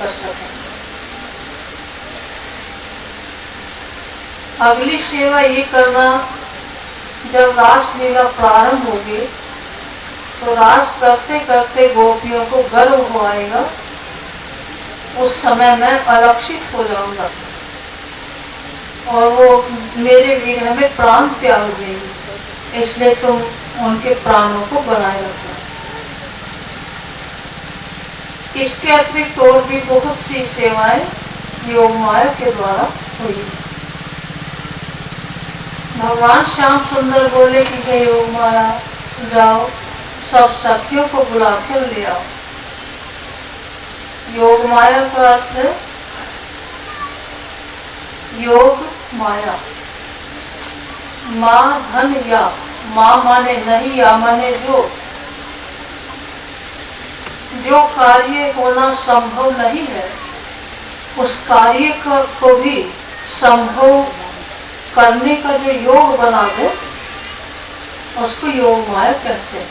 कर सकें। अगली सेवा ये करना, जब रासलीला प्रारंभ होगी तो रास करते करते गोपियों को गर्व हो आएगा, उस समय मैं अलक्षित हो जाऊंगा और वो मेरे विरह में प्राण त्याग देंगे, इसलिए तुम उनके प्राणों को बनाए रखना। इसके अतिरिक्त और भी बहुत सी सेवाएं योग माया के द्वारा हुई। भगवान श्याम सुंदर बोले कि हे योग माया, जाओ सब सखियों को बुलाकर ले आओ। योग माया का अर्थ है योग माया। माँ धन या, माँ माने नहीं, या माने जो कार्य होना संभव नहीं है, उस कार्य को भी संभव करने का जो योग बना दे, उसको योग माया कहते हैं।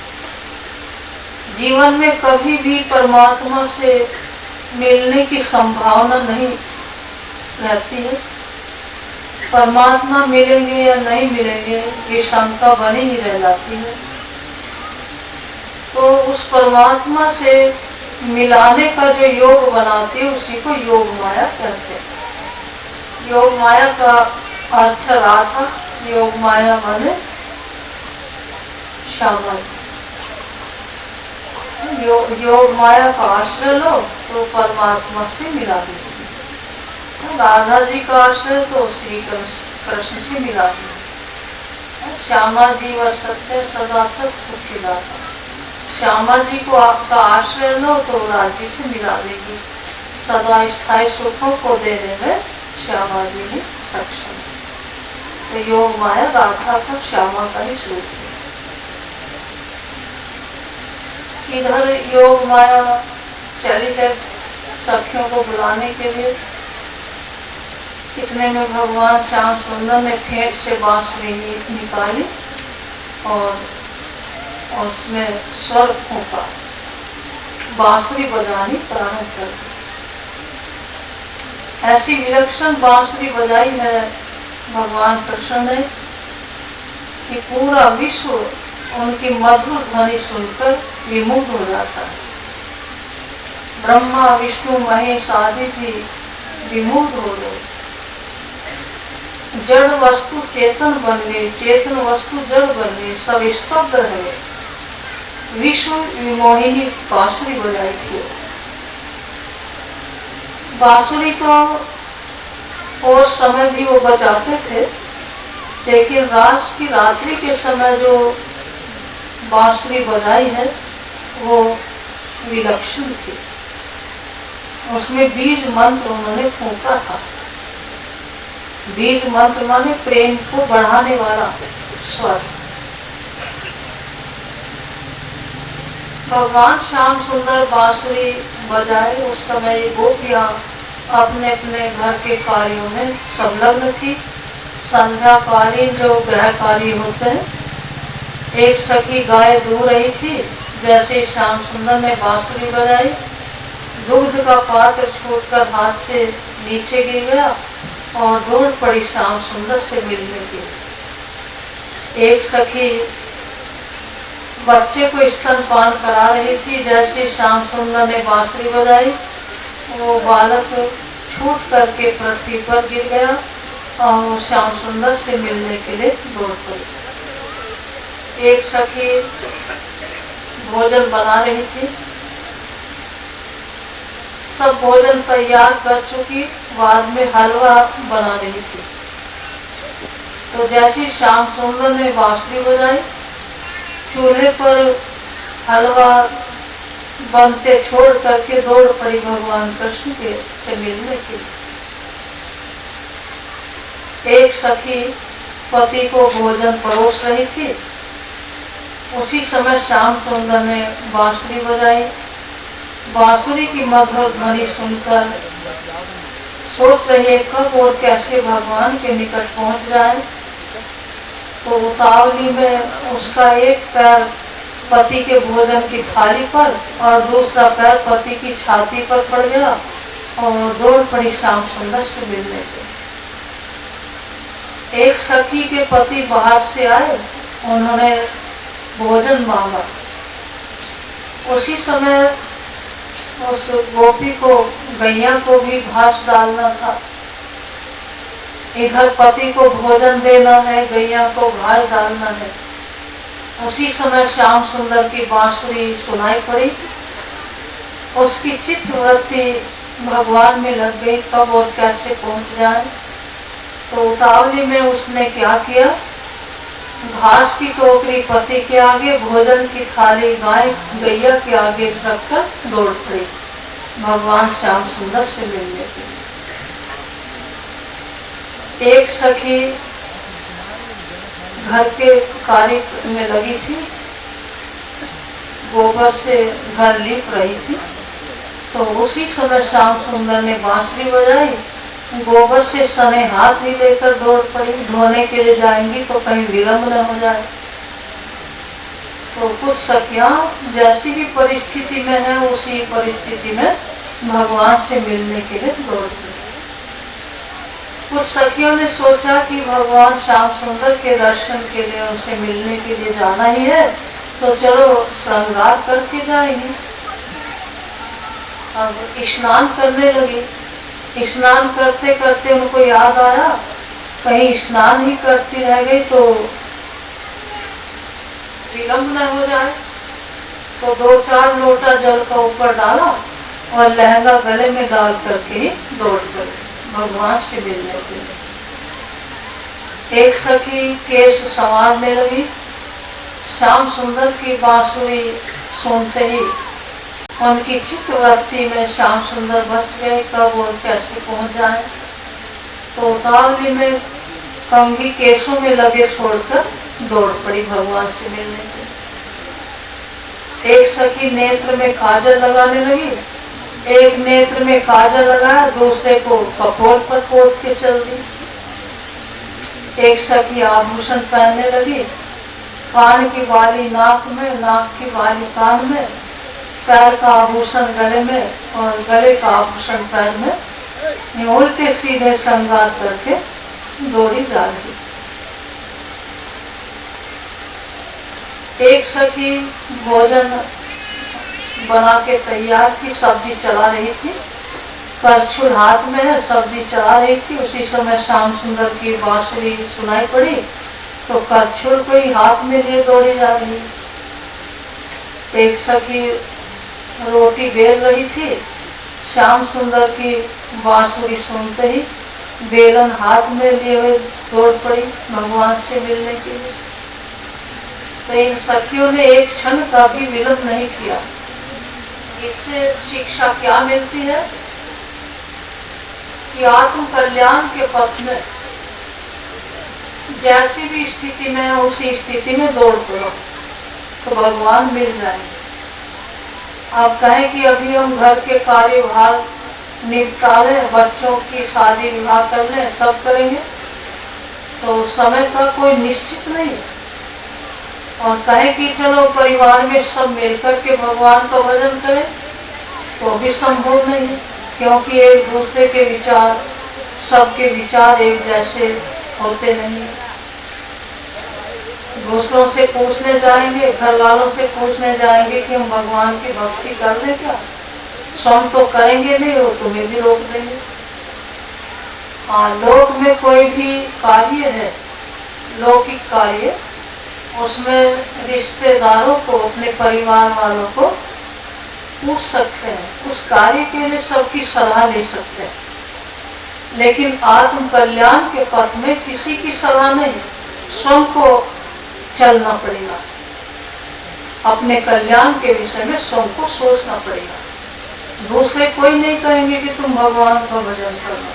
जीवन में कभी भी परमात्मा से मिलने की संभावना नहीं रहती है। परमात्मा मिलेंगे या नहीं मिलेंगे, ये शंका बनी ही रह जाती है। तो उस परमात्मा से मिलाने का जो योग बनाती है, उसी को योग माया कहते हैं। योग माया का अर्थ राधा, योग माया माने श्यामा। योग माया का आश्रय लो तो परमात्मा से मिला देती। राधा जी का आश्रय तो श्री कृष्ण से मिला देती। श्यामा जी व सत्य सदा सत सुख खिलाता। श्यामा जी को आपका आश्रय लो तो राजी से मिला देगी। सदा स्थायी सुखों को देने में श्यामा जी ने सक्षम। तो योग माया राधा का श्यामा का ही स्वरूप है। इधर योग माया चली है सखियों को बुलाने के लिए। इतने में भगवान श्याम सुंदर ने फेंट से बांसुरी निकाली और उसमें स्वर फूंका, बांसुरी बजानी प्रारंभ कर दी। ऐसी विलक्षण बांसुरी बजाई है भगवान कृष्ण ने कि पूरा विश्व उनकी मधुर ध्वनि सुनकर विमुग्ध हो जाता है। ब्रह्मा विष्णु महेश आदि भी विमुग्ध हो गए। जड़ वस्तु चेतन बन गई, चेतन वस्तु जड़ बन गई, सब स्तब्ध रहे। विश्व विमोहिनी बांसुरी बजाई थी। बांसुरी तो और समय भी वो बजाते थे, लेकिन रात की रात्रि के समय जो बांसुरी बजाई है वो विलक्षण थी। उसमें बीज मंत्र उन्होंने फूंका था। बीज मंत्र माने प्रेम को बढ़ाने वाला स्वर। भगवान श्याम सुंदर बांसुरी बजाए उस समय गोपियां अपने अपने घर के कार्यों में संलग्न थी। संध्याकालीन जो गृह कार्य होते हैं, एक सखी गाय दूह रही थी। जैसे श्याम सुंदर ने बांसुरी बजाई, दूध का पात्र छूटकर हाथ से नीचे गिर गया और दौड़ पड़ी श्याम सुंदर से मिलने की। एक सखी बच्चे को स्तनपान करा रही थी। जैसे श्याम सुंदर ने बांसुरी बजाई, वो बालक छूट करके पृथ्वी पर गिर गया और श्याम सुंदर से मिलने के लिए दौड़ पड़ी। एक सखी भोजन बना रही थी। सब भोजन तैयार कर चुकी, बाद में हलवा बना रही थी। तो जैसे श्याम सुंदर ने बांसुरी बजाई, चूल्हे पर हलवा बनते छोड़ करके दौड़ पड़ी भगवान कृष्ण के से मिलने के लिए। एक सखी पति को भोजन परोस रही थी। उसी समय श्याम सुंदर ने बांसुरी बजाई। बांसुरी की मधुर ध्वनि सुनकर सोच रही है कब और कैसे भगवान के निकट पहुंच जाए। तो उतावली में उसका एक पैर पति के भोजन की थाली पर और दूसरा पैर पति की छाती पर पड़ गया और दौड़ पड़ी श्याम सुंदर से मिलने के। एक सखी के पति बाहर से आए, उन्होंने भोजन मांगा। उसी समय उस गोपी को, गैया को भी घास डालना था। इधर पति को भोजन देना है, गैया को घास डालना है। उसी समय श्याम सुंदर की बांसुरी सुनाई पड़ी। उसकी चित्तवृत्ति भगवान में लग गई, कब और कैसे पहुंच जाए। तो उतावली में उसने क्या किया, घास की टोकरी पति के आगे, भोजन की थाली गाय गैया के आगे रखकर दौड़ पड़ी भगवान श्याम सुंदर से मिलने के लिए। एक सखी घर के कार्य में लगी थी, गोबर से घर लीप रही थी। तो उसी समय श्याम सुंदर ने बांसुरी बजाई, गोबर से सने हाथ ही लेकर दौड़ पड़ी। धोने के लिए जाएंगी तो कहीं विलम्ब न हो जाए। तो कुछ सखियां जैसी भी परिस्थिति में है, उसी परिस्थिति में भगवान से मिलने के लिए दौड़ पड़ी। कुछ सखियों ने सोचा कि भगवान श्याम सुंदर के दर्शन के लिए, उनसे मिलने के लिए जाना ही है, तो चलो श्रृंगार करके जाएंगे। अब स्नान करने लगी। स्नान करते करते उनको याद आया, कहीं स्नान ही करती रह गई तो विलम्ब न हो जाए। तो 2-4 लोटा जल का ऊपर डाला और लहंगा गले में डाल करके ही दौड़ पड़ी भगवान से मिलने के लिए। एक सखी केश संवारने लगी। श्याम सुंदर की बांसुरी सुनते ही उनकी चित्तवृत्ति में श्याम सुंदर बस गए, कब और कैसे पहुंच जाए। तो उतावली में कंघी केशों में लगे छोड़कर दौड़ पड़ी भगवान से मिलने के। एक सखी नेत्र में काजल लगाने लगी। एक नेत्र में काजल लगाया, दूसरे को कपोल पर पोत के चल दी। एक सखी आभूषण पहनने लगी। कान की बाली नाक में, नाक की बाली कान में, पैर का आभूषण गले में और गले का आभूषण पैर में, उल्टे सीधे श्रृंगार करके दौड़ी जा रही। एक सखी भोजन बना के तैयार थी, सब्जी चला रही थी। करछुल हाथ में है, सब्जी चला रही थी। उसी समय श्याम सुंदर की बांसुरी सुनाई पड़ी, तो करछुल को ही हाथ में लिए दौड़ी जा रही। एक सखी रोटी बेल रही थी। श्याम सुंदर की बांसुरी सुनते ही बेलन हाथ में लिए हुए दौड़ पड़ी भगवान से मिलने के लिए। तो इन सखियों ने एक क्षण का भी विलंब नहीं किया। इससे शिक्षा क्या मिलती है कि आत्म कल्याण के पथ में जैसी भी स्थिति में है, उसी स्थिति में दौड़ पड़ो तो भगवान मिल जाएंगे। आप कहें कि अभी हम घर के कार्यभार निपटा लें, बच्चों की शादी विवाह कर लें, तब करेंगे, तो समय का कोई निश्चित नहीं है। और कहें कि चलो परिवार में सब मिलकर के भगवान का भजन करें, तो भी संभव नहीं है, क्योंकि एक दूसरे के विचार, सबके विचार एक जैसे होते नहीं। दूसरों से पूछने जाएंगे, घर वालों से पूछने जाएंगे कि हम भगवान की भक्ति कर लें क्या, स्वयं तो करेंगे नहीं, वो तुम्हें भी रोक देंगे। हाँ, लोक में कोई भी कार्य है, लौकिक कार्य, उसमें रिश्तेदारों को, अपने परिवार वालों को पूछ सकते हैं, उस कार्य के लिए सबकी सलाह ले सकते हैं। लेकिन आत्म कल्याण के पथ में किसी की सलाह नहीं, स्वयं को चलना पड़ेगा। अपने कल्याण के विषय में स्वयं को सोचना पड़ेगा। दूसरे कोई नहीं कहेंगे कि तुम भगवान का भजन करना।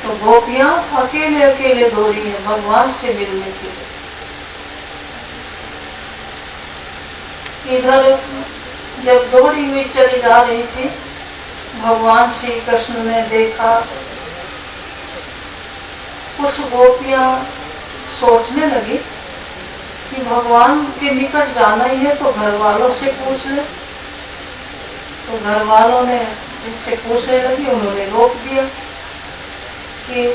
तो गोपियां अकेले अकेले दौड़ी है भगवान से मिलने के लिए। इधर जब दौड़ी हुई चली जा रही थी, भगवान श्री कृष्ण ने देखा कुछ गोपियां सोचने लगी कि भगवान के निकट जाना ही है तो घर वालों से पूछ ले। तो घर वालों ने इनसे पूछने लगी, उन्होंने रोक दिया कि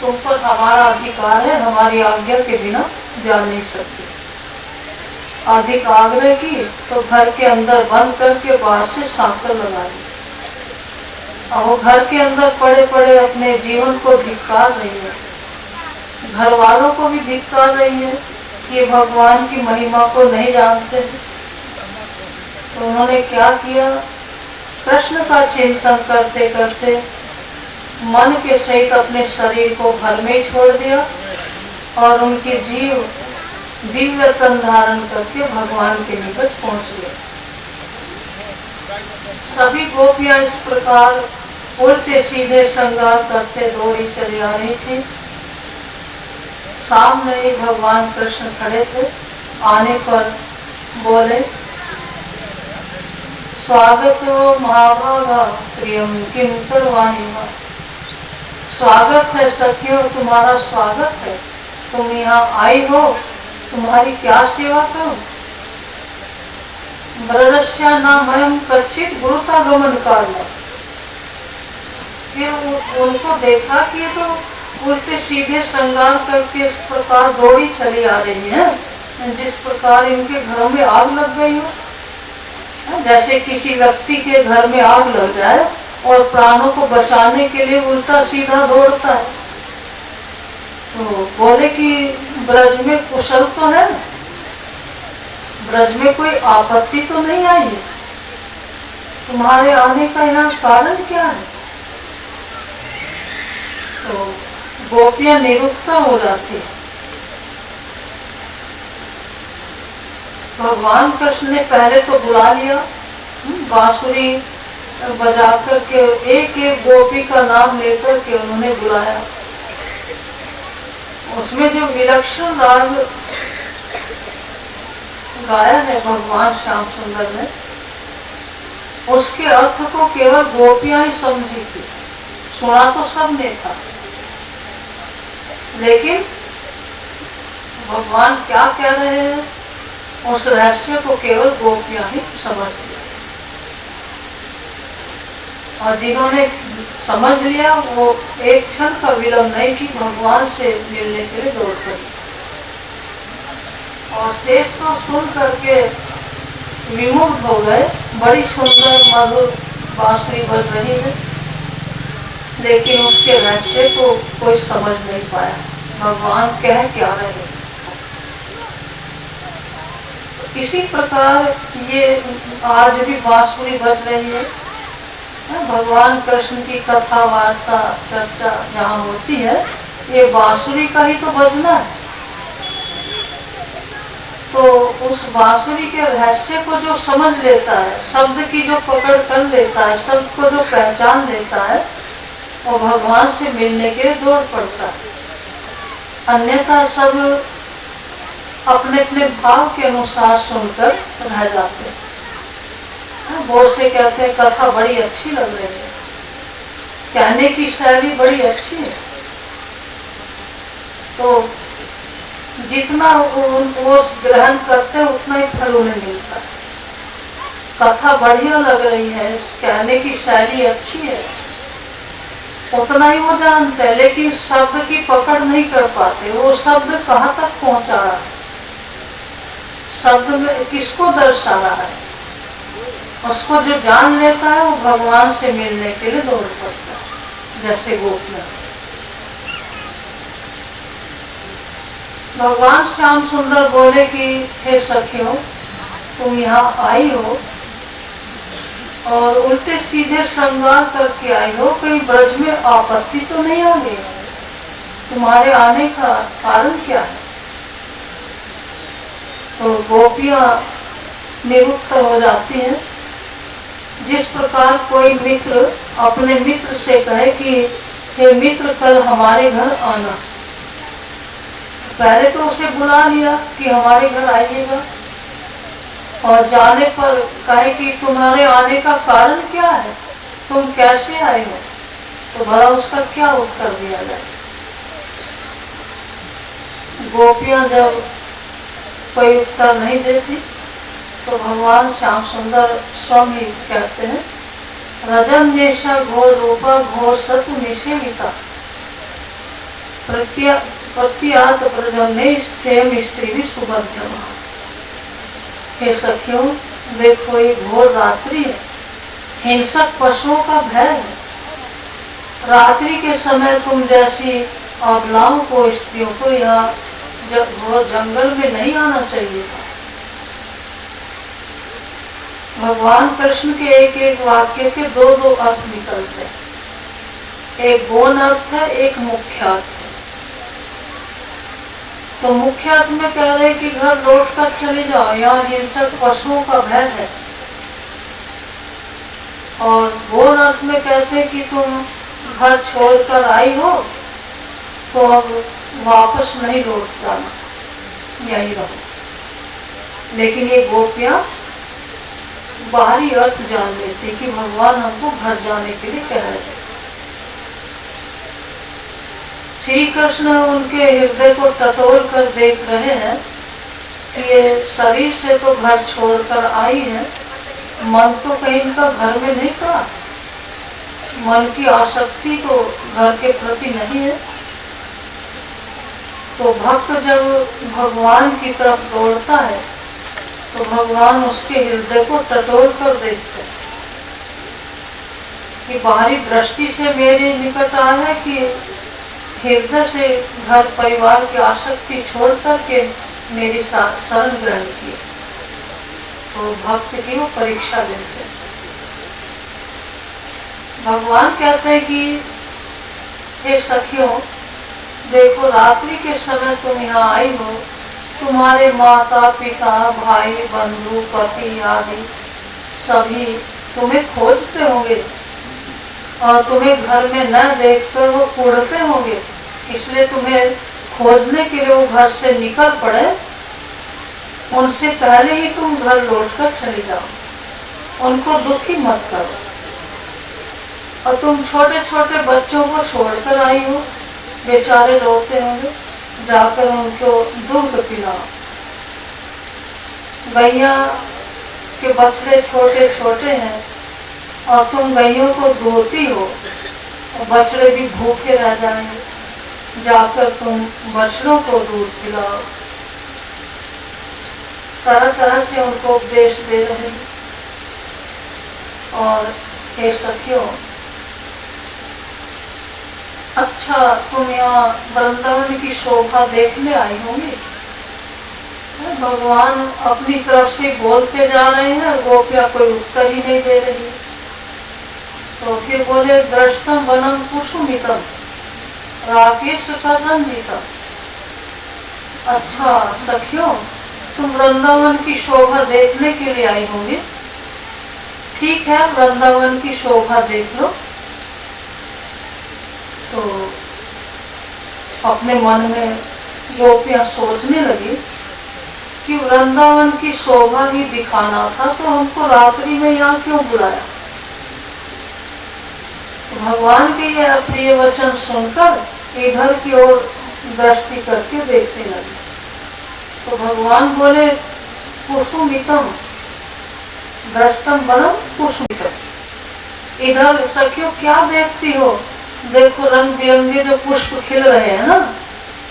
तुम पर हमारा अधिकार है, हमारी आज्ञा के बिना जा नहीं सकते। अधिक आग्रह की तो घर के अंदर बंद करके बाहर से सांकल लगा दी। अब वो घर के अंदर पड़े पड़े अपने जीवन को धिक्कार रही है, घर वालों को भी धिक्कार रही है कि भगवान की महिमा को नहीं जानते हैं। तो उन्होंने क्या किया, कृष्ण का चिंतन करते करते मन के सहित अपने शरीर को घर में छोड़ दिया और उनके जीव दिव्य तन धारण करके भगवान के निकट पहुंच गए। सभी गोपियां इस प्रकार उल्टे सीधे श्रृंगार करते दौड़ी चली आ रही थी। सामने ही भगवान कृष्ण खड़े थे। आने पर बोले, स्वागत हो महाभागा प्रियम किम करवाणी। स्वागत है सखियों, तुम्हारा स्वागत है, तुम यहाँ आई हो, तुम्हारी क्या सेवा करूं। ब्रजस्या नामयम कच्चित गुरुतागमन कार्य। फिर उनको देखा कि तो उल्टे सीधे श्रृंगार करके इस प्रकार दौड़ी चली आ रही है, जिस प्रकार इनके घरों में आग लग गई हो। जैसे किसी व्यक्ति के घर में आग लग जाए और प्राणों को बचाने के लिए उल्टा सीधा दौड़ता है। तो बोले कि ब्रज में कुशल तो है, ब्रज में कोई आपत्ति तो नहीं आई है, तुम्हारे आने का यहाँ कारण क्या है। तो गोपियां निरुत्तर हो जाती है। भगवान कृष्ण ने पहले तो बुला लिया, बांसुरी बजा करके एक एक गोपी का नाम लेकर के उन्होंने बुलाया। उसमें जो विलक्षण राग गाया है भगवान श्याम सुंदर ने, उसके अर्थ को केवल गोपियां ही समझी थी, सुना तो सबने था, लेकिन भगवान क्या कह रहे हैं उस रहस्य को केवल गोपियां ही समझती। और जिन्होंने समझ लिया वो एक क्षण का विलंब नहीं कि भगवान से मिलने के लिए दौड़ पड़ी। और शेष तो सुन करके विमुग्ध हो गए। बड़ी सुंदर मधुर बांसुरी बज रही है, लेकिन उसके रहस्य को कोई समझ नहीं पाया, भगवान कह क्या रहे हैं। इसी प्रकार ये आज भी बांसुरी बज रही है। भगवान कृष्ण की कथा वार्ता चर्चा जहाँ होती है, ये बांसुरी का ही तो बजना है। तो उस बांसुरी के रहस्य को जो समझ लेता है, शब्द की जो पकड़ कर लेता है, शब्द को जो पहचान लेता है, वो भगवान से मिलने के लिए दौड़ पड़ता है। अन्यथा सब अपने अपने भाव के अनुसार सुनकर रह जाते हैं। बहुत से कहते हैं कथा बड़ी अच्छी लग रही है, कहने की शैली बड़ी अच्छी है। तो जितना वो ग्रहण करते हैं उतना ही फल उन्हें मिलता है। कथा बढ़िया लग रही है, कहने की शैली अच्छी है, उतना ही वो जानते हैं, लेकिन शब्द की पकड़ नहीं कर पाते। वो शब्द कहाँ तक पहुंचा रहा है, शब्द में किसको दर्शा रहा है, उसको जो जान लेता है वो भगवान से मिलने के लिए दौड़ पड़ता है। जैसे गोपियां, भगवान श्याम सुंदर बोले कि हे सखियों, तुम यहाँ आई हो और उल्टे सीधे श्रृंगार करके आई हो, कहीं ब्रज में आपत्ति तो नहीं आ गई, तुम्हारे आने का कारण क्या है। तो गोपियां निरुत्तर हो जाती हैं। जिस प्रकार कोई मित्र अपने मित्र से कहे कि हे मित्र कल हमारे घर आना, पहले तो उसे बुला लिया कि हमारे घर आइएगा, और जाने पर कहे कि तुम्हारे आने का कारण क्या है, तुम कैसे आए हो, तो भला उसका क्या उत्तर दिया जाए। गोपियां जब कोई उत्तर नहीं देती तो भगवान श्याम सुंदर स्वयं ही कहते हैं रजन नेशा घोर रूपा घोर सत्व निषेविता प्रत्यात प्रजने स्थेम स्त्री भी सुबध्यम। हे सखियों, देखो ये घोर रात्रि है, हिंसक पशुओं का भय है। रात्रि के समय तुम जैसी अबलाओं को, स्त्रियों को यहाँ घोर जंगल में नहीं आना चाहिए था। भगवान कृष्ण के एक एक वाक्य के दो दो अर्थ निकलते हैं। एक गौण अर्थ है, एक मुख्य अर्थ है। तो मुख्य अर्थ में कह रहे कि घर लौट कर चले जाओ, यहाँ हिंसक पशुओं का भय है। और गौण अर्थ में कहते कि तुम घर छोड़कर आई हो तो अब वापस नहीं लौट जाना, यही रहो। लेकिन ये गोपियां बाहरी अर्थ जान लेते कि भगवान हमको घर जाने के लिए कह रहे थे। श्री कृष्ण उनके हृदय को टटोल कर देख रहे हैं कि ये शरीर से तो घर छोड़कर आई है, मन तो कहीं इनका घर में नहीं पड़ा, मन की आसक्ति तो घर के प्रति नहीं है। तो भक्त जब भगवान की तरफ दौड़ता है तो भगवान उसके हृदय को टटोल कर देखते हैं कि बाहरी दृष्टि से मेरे निकट आया है कि हृदय से घर परिवार की आसक्ति छोड़ करके मेरी शरण ग्रहण की। तो भक्त की वो परीक्षा लेते हैं। भगवान कहते हैं कि हे सखियों, देखो रात्रि के समय तुम यहाँ आई हो, तुम्हारे माता पिता भाई बंधु पति आदि सभी तुम्हें खोजते होंगे और तुम्हें घर में न देखकर वो कूड़ते होंगे, इसलिए तुम्हें खोजने के लिए वो घर से निकल पड़े। उनसे पहले ही तुम घर लौटकर चले जाओ, उनको दुखी मत करो। और तुम छोटे छोटे बच्चों को छोड़कर आई हो, बेचारे रोते होंगे, जाकर उनको दूध पिलाओ। गैया के बछड़े छोटे छोटे हैं और तुम गैयों को धोती हो और बछड़े भी भूखे रह जाएंगे, जाकर तुम बछड़ों को दूध पिलाओ। तरह तरह से उनको उपदेश दे रहे हैं। और हे सखियों, अच्छा तुम यहाँ वृंदावन की शोभा देखने आई होंगी। भगवान अपनी तरफ से बोलते जा रहे हैं, गोपियां कोई उत्तर ही नहीं दे रही। तो फिर बोले दृष्टम वनम कुसुमितम राकेश का रंजितम। अच्छा सखियों, तुम वृंदावन की शोभा देखने के लिए आई होंगी। ठीक है, वृंदावन की शोभा देख लो। तो अपने मन में गोपियां सोचने लगी कि वृंदावन की शोभा ही दिखाना था तो हमको रात्रि में यहाँ क्यों बुलाया। तो भगवान के यह प्रिय वचन सुनकर इधर की ओर दृष्टि करके देखने लगी। तो भगवान बोले कुसुमितम दृष्टम वनम कुसुमितम। इधर सखियों क्या देखती हो, देखो रंग बिरंगे जो पुष्प खिल रहे हैं ना,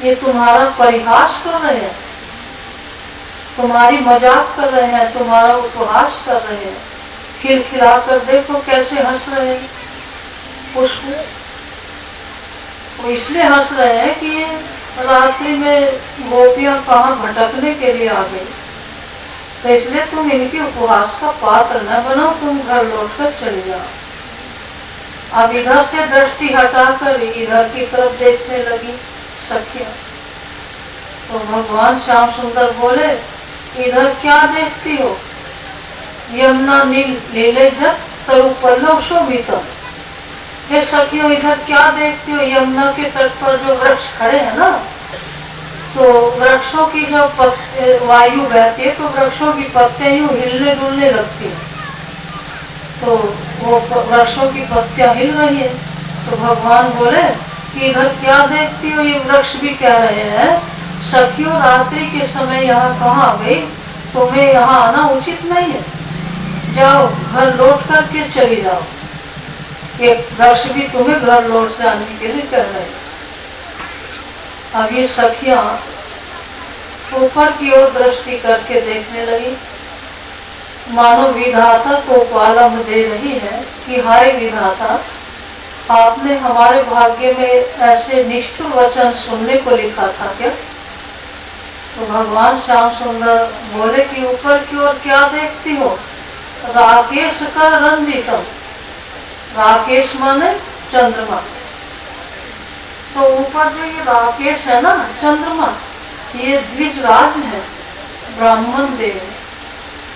ये तुम्हारा परिहास कर रहे हैं, तुम्हारी मजाक कर रहे हैं, तुम्हारा उपहास कर रहे हैं। खिलखिला कर देखो कैसे हंस रहे हैं पुष्प। वो इसलिए हंस रहे हैं कि रात्रि में गोपियां कहाँ भटकने के लिए आ गई, तो इसलिए तुम इनके उपहास का पात्र न बनो, तुम घर लौटकर चले जाओ। अब इधर से दृष्टि हटाकर इधर की तरफ देखने लगी सखिया। तो भगवान श्याम सुंदर बोले इधर क्या देखती हो, यमुना नील नीले जत तरुपल्लव शोभितम। हे सखियों, इधर क्या देखती हो, यमुना के तट पर जो वृक्ष खड़े हैं ना, तो वृक्षों की जो वायु बहती है तो वृक्षों की पत्तियां यूं हिलने डुलने लगती है, तो वो वृक्षों की पत्तियां हिल रही है। तो भगवान बोले कि इधर क्या देखती हो, ये वृक्ष भी कह रहे हैं सखियों रात्रि के समय यहाँ कहाँ आ गई, तुम्हें यहाँ आना उचित नहीं है, जाओ घर लौट करके चली जाओ। एक वर्ष भी तुम्हें घर लौट जाने के लिए कह रहे। अब ये सखियां ऊपर की ओर दृष्टि करके देखने लगी, मानो विधाता को पालम दे रही है कि हाय विधाता, आपने हमारे भाग्य में ऐसे निष्ठुर वचन सुनने को लिखा था क्या? तो भगवान श्याम सुंदर बोले कि ऊपर की ओर क्या देखती हो? राकेश का रंजितम, राकेश माने चंद्रमा। तो ऊपर जो ये राकेश है ना, चंद्रमा, ये द्विजराज है, ब्राह्मण देव,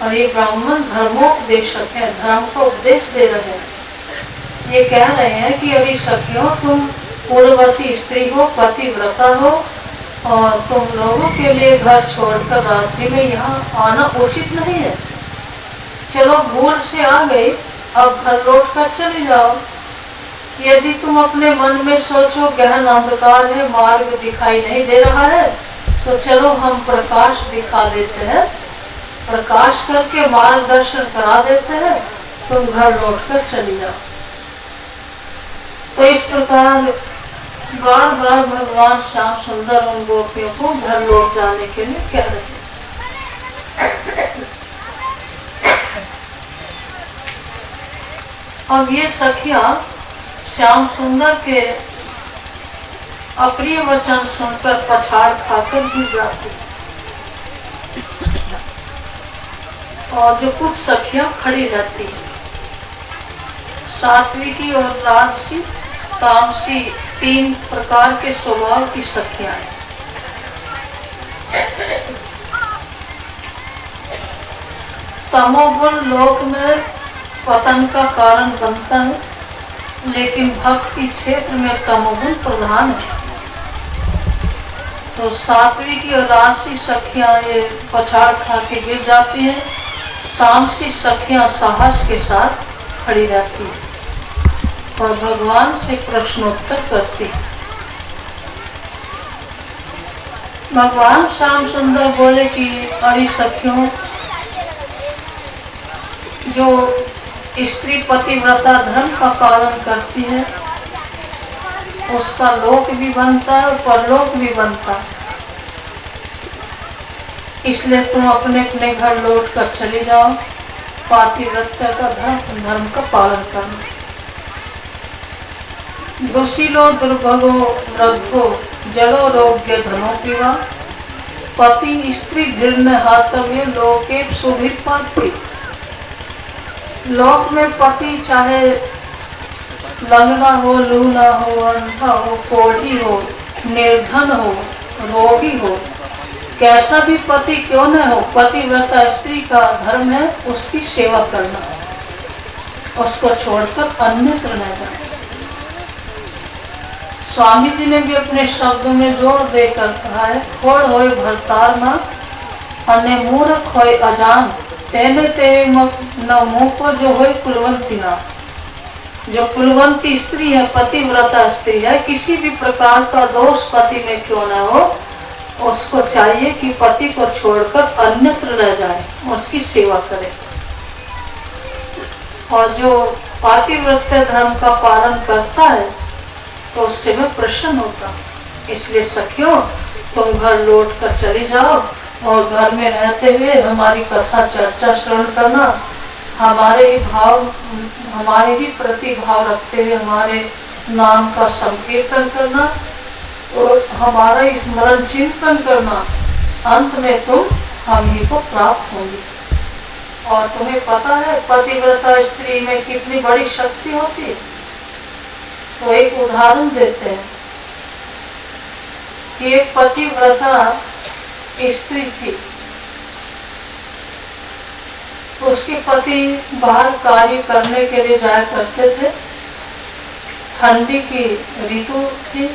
और ये ब्राह्मण धर्मोपदेशक है, धर्म को उपदेश दे रहे हैं। ये कह रहे हैं कि अभी सखियों, तुम कुलवती स्त्री हो, पतिव्रता हो, और तुम लोगों के लिए घर छोड़कर रात्रि में यहाँ आना उचित नहीं है। चलो भूल से आ गई, अब घर लौट कर चली जाओ। यदि तुम अपने मन में सोचो गहन अंधकार है, मार्ग दिखाई नहीं दे रहा है, तो चलो हम प्रकाश दिखा देते हैं, प्रकाश करके मार्गदर्शन करा देते हैं, तुम घर लौट कर चली जाओ। तो इस प्रकार बार बार भगवान श्याम सुंदर उन गोपियों को घर लौट जाने के लिए कह रहे हैं। अब ये सखियां श्याम सुंदर के अप्रिय वचन सुनकर पछाड़ खाकर गिर जाती, और जो कुछ सखियां खड़ी रहती, सात्विकी और राजसी, तामसी, तीन प्रकार के स्वभाव की सखियां हैं। तमोगुण लोक में पतन का कारण बनता है, लेकिन भक्ति क्षेत्र में तमोगुण प्रधान है। तो सात्विकी और राजसी सखियां ये पछाड़ खा के गिर जाती हैं, तामसी सखियां साहस के साथ खड़ी रहती है और भगवान से प्रश्नोत्तर करती है। भगवान श्याम सुंदर बोले कि अरे सखियों, जो स्त्री पतिव्रता धर्म का पालन करती है, उसका लोक भी बनता है और परलोक भी बनता है। इसलिए तुम अपने अपने घर लौट कर चली जाओ, पातिव्रत्य का धर्म का पालन करना। दुशीलो दुर्भगो वृद्धो जलो रोग्य धनो पीवा, पति स्त्री घृण्य हाथव्य लोके सुभिर पार्थी। लोक में पति चाहे लंगड़ा हो, लूला हो, अंधा हो, कोढ़ी हो, निर्धन हो, रोगी हो, कैसा भी पति क्यों न हो, पतिव्रता स्त्री का धर्म है उसकी सेवा करना, उसको छोड़कर अन्यत्र न जाए। स्वामी जी ने भी अपने शब्दों में जोर देकर कहा है, खोड़ होए भरतार मां, अन्य मूर्ख होए अजान, तेने तेरे न मुंह को जो होए कुलवंती ना। जो कुलवंती स्त्री है, पतिव्रता स्त्री है, किसी भी प्रकार का दोष पति में क्यों न हो, उसको चाहिए कि पति को छोड़कर अन्यत्र न जाए, उसकी सेवा करे। और जो पातिव्रत्य धर्म का पालन करता है तो उससे मैं प्रसन्न होता। इसलिए सखियों, तुम घर लौट कर चली जाओ और घर में रहते हुए हमारी कथा चर्चा श्रवण करना, हमारे ही प्रति भाव रखते हुए हमारे नाम का संकीर्तन करना और हमारा स्मरण चिंतन करना। अंत में तुम हम ही को प्राप्त होंगे। और तुम्हें पता है पतिव्रता स्त्री में कितनी बड़ी शक्ति होती है। तो एक उदाहरण देते हैं कि एक पतिव्रता स्त्री थी, उसके पति बाहर कार्य करने के लिए जाया करते थे। ठंडी की ऋतु थी,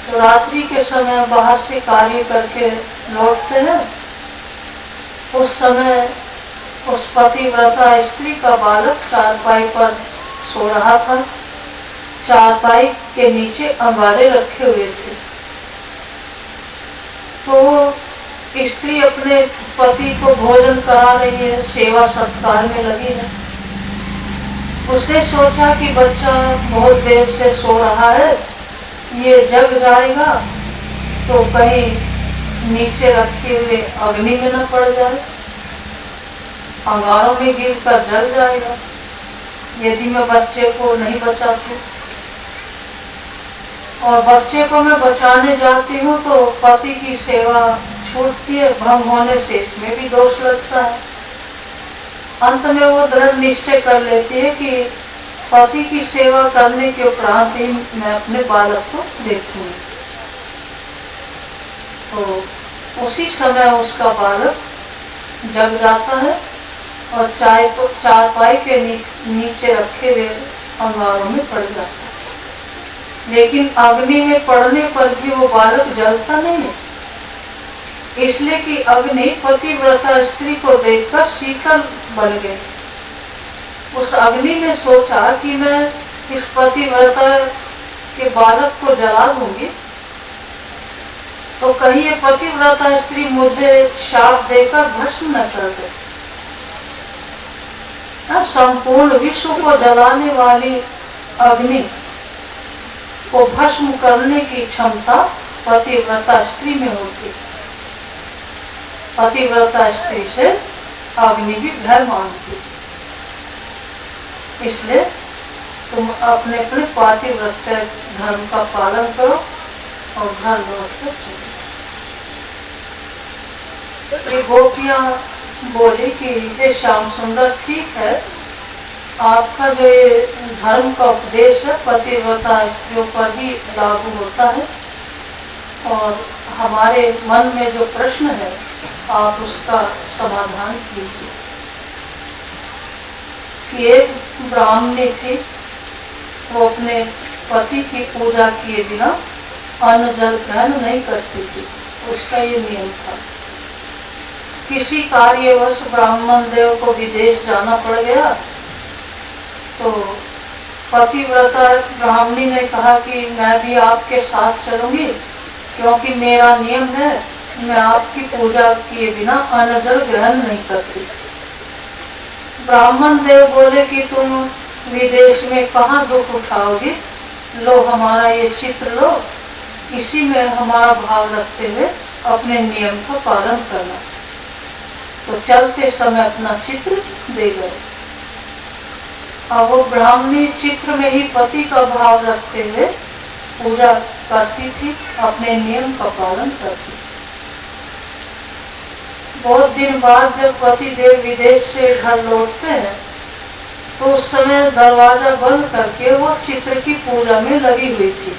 तो रात्रि के समय बाहर से कार्य करके लौटते हैं। उस समय उस पतिव्रता स्त्री का बालक चारपाई पर सो रहा था। चारपाई के नीचे अंगारे रखे हुए थे। तो स्त्री अपने पति को भोजन करा रही है, सेवा सत्कार में लगी है। उसे सोचा कि बच्चा बहुत देर से सो रहा है, ये जग जाएगा तो कहीं नीचे रखे हुए अग्नि में न पड़ जाए, अंगारों में गिरकर जल जाएगा यदि मैं बच्चे को नहीं बचाती। और बच्चे को मैं बचाने जाती हूँ तो पति की सेवा छूटती है, भंग होने से इसमें भी दोष लगता है। अंत में वो दृढ़ निश्चय कर लेती है कि पति की सेवा करने के उपरांत ही मैं अपने बालक को देखूंगी। तो उसी समय उसका बालक जग जाता है और चारपाई के नीचे रखे हुए अंगारों में पड़ जाता है। लेकिन अग्नि में पड़ने पर भी वो बालक जलता नहीं है, इसलिए कि अग्नि पतिव्रता स्त्री को देखकर शीतल बन गई। उस अग्नि ने सोचा कि मैं इस पतिव्रता के बालक को जला दूंगी तो कहीं ये पतिव्रता स्त्री मुझे शाप देकर भस्म न कर दे। संपूर्ण विश्व को जलाने वाली अग्नि को भस्म करने की क्षमता पतिव्रता स्त्री में होती है। पतिव्रता स्त्री से अग्नि भी भय मानती, इसलिए तुम अपने पतिव्रता धर्म का पालन करो और घर लौट कर चलो। गोपियां बोली कि हे श्याम सुंदर, ठीक है, आपका जो ये धर्म का उपदेश है पतिव्रता स्त्रियों पर ही लागू होता है और हमारे मन में जो प्रश्न है आप उसका समाधान कीजिए। कि एक ब्राह्मणी थी, वो अपने पति की पूजा किए बिना अन्न जल ग्रहण नहीं करती थी, उसका ये नियम था। किसी कार्यवश ब्राह्मण देव को विदेश जाना पड़ गया तो पतिव्रता ब्राह्मणी ने कहा कि मैं भी आपके साथ चलूंगी, क्योंकि मेरा नियम है मैं आपकी पूजा किए बिना अन्न जल ग्रहण नहीं करती। ब्राह्मण देव बोले कि तुम विदेश में कहाँ दुख उठाओगी, लो हमारा ये चित्र लो, इसी में हमारा भाव रखते हुए अपने नियम का पालन करना। तो चलते समय अपना चित्र दे गए। अब वो ब्राह्मणी चित्र में ही पति का भाव रखते हुए पूजा करती थी, अपने नियम का पालन करती। बहुत दिन बाद जब पति देव विदेश से घर लौटते हैं तो उस समय दरवाजा बंद करके वो चित्र की पूजा में लगी हुई थी।